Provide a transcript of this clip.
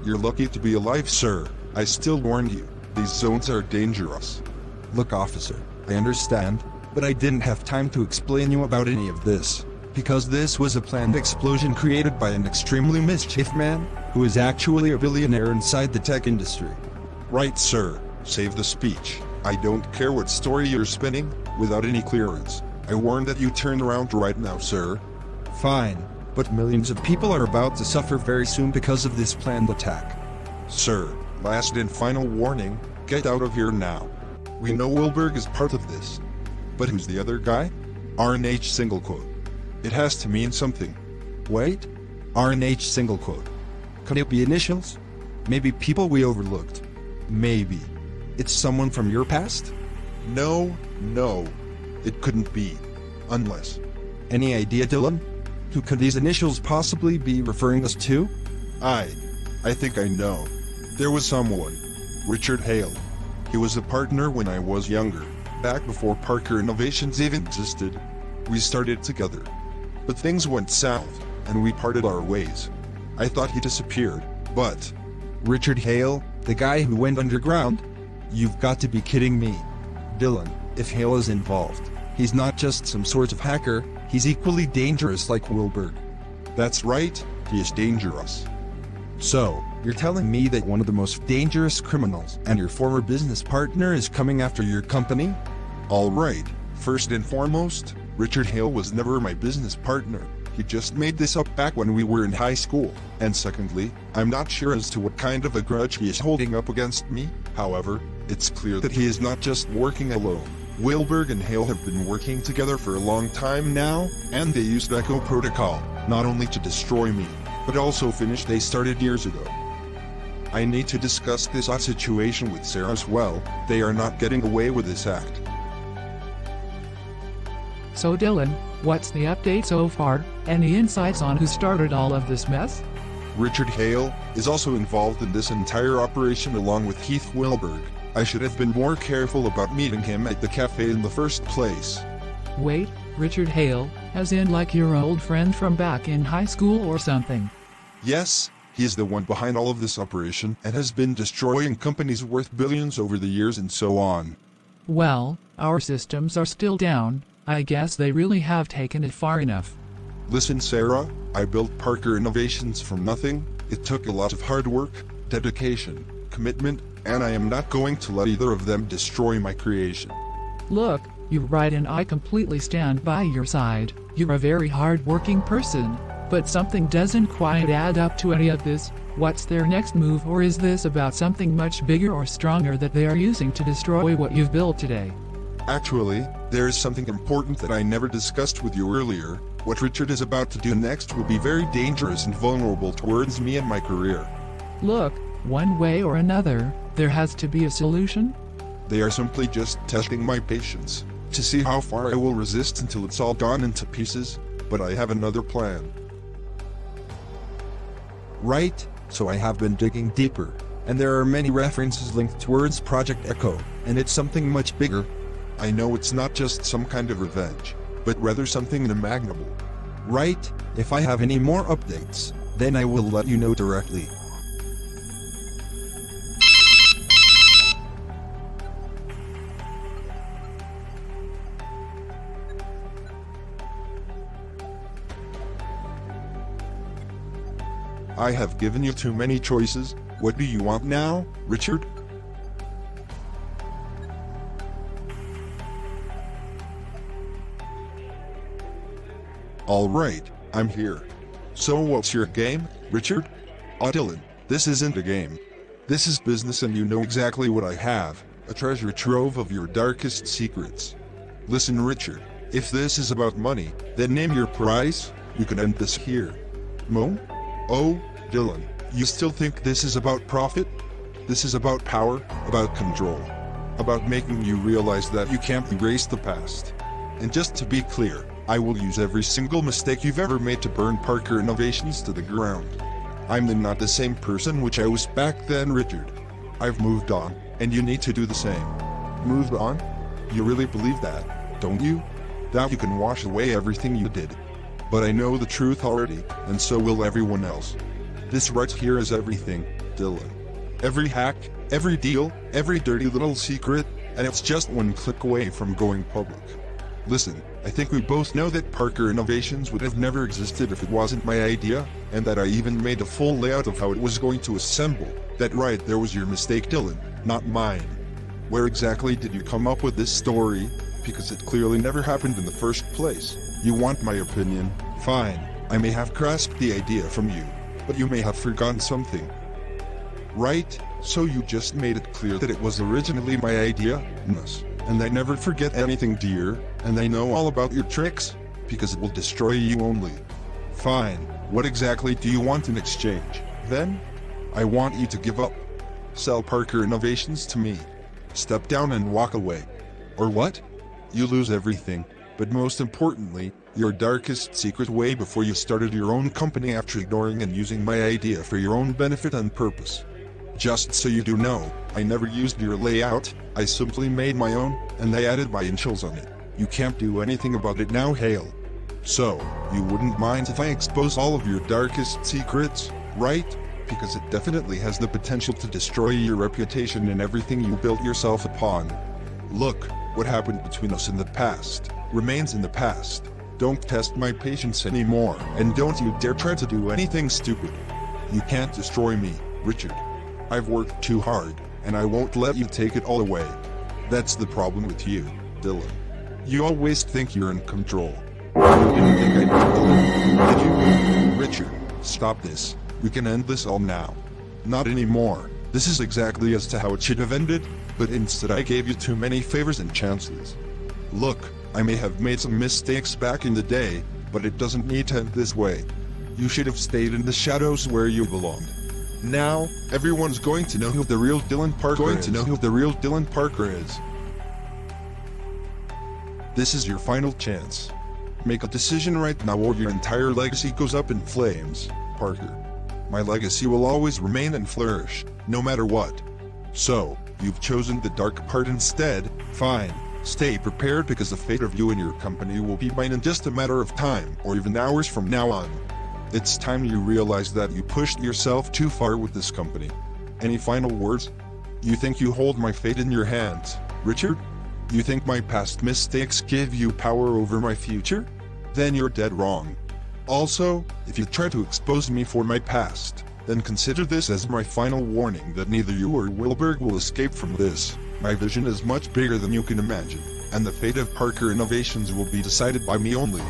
You're lucky to be alive, sir. I still warned you. These zones are dangerous. Look, officer, I understand, but I didn't have time to explain you about any of this, because this was a planned explosion created by an extremely mischief man, who is actually a billionaire inside the tech industry. Right, sir. Save the speech. I don't care what story you're spinning, without any clearance. I warn that you turn around right now, sir. Fine, but millions of people are about to suffer very soon because of this planned attack. Sir, last and final warning, get out of here now. We know Wilberg is part of this. But who's the other guy? RNH single quote. It has to mean something. Wait? RNH single quote. Could it be initials? Maybe people we overlooked. Maybe. It's someone from your past? No. It couldn't be. Unless. Any idea, Dillon? Who could these initials possibly be referring us to? I think I know. There was someone. Richard Hale. He was a partner when I was younger, back before Parker Innovations even existed. We started together. But things went south, and we parted our ways. I thought he disappeared, but... Richard Hale, the guy who went underground? You've got to be kidding me. Dillon, if Hale is involved, he's not just some sort of hacker, he's equally dangerous like Wilberg. That's right, he is dangerous. So, you're telling me that one of the most dangerous criminals and your former business partner is coming after your company? All right, first and foremost, Richard Hale was never my business partner. He just made this up back when we were in high school. And secondly, I'm not sure as to what kind of a grudge he is holding up against me. However, it's clear that he is not just working alone. Wilberg and Hale have been working together for a long time now, and they used Echo Protocol, not only to destroy me, but also finish they started years ago. I need to discuss this situation with Sarah as well. They are not getting away with this act. So Dillon, what's the update so far? Any insights on who started all of this mess? Richard Hale is also involved in this entire operation along with Heath Wilberg. I should have been more careful about meeting him at the cafe in the first place. Wait, Richard Hale, as in like your old friend from back in high school or something? Yes, he is the one behind all of this operation and has been destroying companies worth billions over the years and so on. Well, our systems are still down. I guess they really have taken it far enough. Listen, Sarah, I built Parker Innovations from nothing. It took a lot of hard work, dedication, commitment, and I am not going to let either of them destroy my creation. Look, you're right and I completely stand by your side. You're a very hard-working person, but something doesn't quite add up to any of this. What's their next move, or is this about something much bigger or stronger that they are using to destroy what you've built today? Actually, there is something important that I never discussed with you earlier. What Richard is about to do next will be very dangerous and vulnerable towards me and my career. Look, one way or another, there has to be a solution. They are simply just testing my patience, to see how far I will resist until it's all gone into pieces, but I have another plan. Right, so I have been digging deeper, and there are many references linked towards Project Echo, and it's something much bigger. I know it's not just some kind of revenge, but rather something unimaginable. Right, if I have any more updates, then I will let you know directly. I have given you too many choices. What do you want now, Richard? Alright, I'm here. So what's your game, Richard? Oh, Dillon, this isn't a game. This is business, and you know exactly what I have, a treasure trove of your darkest secrets. Listen, Richard, if this is about money, then name your price. You can end this here. Mo? Oh, Dillon, you still think this is about profit? This is about power, about control, about making you realize that you can't erase the past. And just to be clear, I will use every single mistake you've ever made to burn Parker Innovations to the ground. I'm not the same person which I was back then, Richard. I've moved on, and you need to do the same. Moved on? You really believe that, don't you? That you can wash away everything you did. But I know the truth already, and so will everyone else. This right here is everything, Dillon. Every hack, every deal, every dirty little secret, and it's just one click away from going public. Listen, I think we both know that Parker Innovations would have never existed if it wasn't my idea, and that I even made a full layout of how it was going to assemble. That right there was your mistake, Dillon, not mine. Where exactly did you come up with this story? Because it clearly never happened in the first place. You want my opinion? Fine, I may have grasped the idea from you, but you may have forgotten something. Right, so you just made it clear that it was originally my idea? Yes. And I never forget anything, dear, and I know all about your tricks, because it will destroy you only. Fine, what exactly do you want in exchange, then? I want you to give up. Sell Parker Innovations to me. Step down and walk away. Or what? You lose everything, but most importantly, your darkest secret way before you started your own company after ignoring and using my idea for your own benefit and purpose. Just so you do know, I never used your layout, I simply made my own, and I added my initials on it. You can't do anything about it now, Hale. So, you wouldn't mind if I expose all of your darkest secrets, right? Because it definitely has the potential to destroy your reputation and everything you built yourself upon. Look, what happened between us in the past remains in the past. Don't test my patience anymore, and don't you dare try to do anything stupid. You can't destroy me, Richard. I've worked too hard, and I won't let you take it all away. That's the problem with you, Dillon. You always think you're in control. You didn't think I did, Dillon, did you? Richard, stop this. We can end this all now. Not anymore. This is exactly as to how it should have ended, but instead I gave you too many favors and chances. Look, I may have made some mistakes back in the day, but it doesn't need to end this way. You should have stayed in the shadows where you belonged. Now, everyone's going to know who the real Dillon Parker is. This is your final chance. Make a decision right now or your entire legacy goes up in flames, Parker. My legacy will always remain and flourish, no matter what. So, you've chosen the dark part instead. Fine, stay prepared because the fate of you and your company will be mine in just a matter of time, or even hours from now on. It's time you realize that you pushed yourself too far with this company. Any final words? You think you hold my fate in your hands, Richard? You think my past mistakes give you power over my future? Then you're dead wrong. Also, if you try to expose me for my past, then consider this as my final warning that neither you or Wilberg will escape from this. My vision is much bigger than you can imagine, and the fate of Parker Innovations will be decided by me only.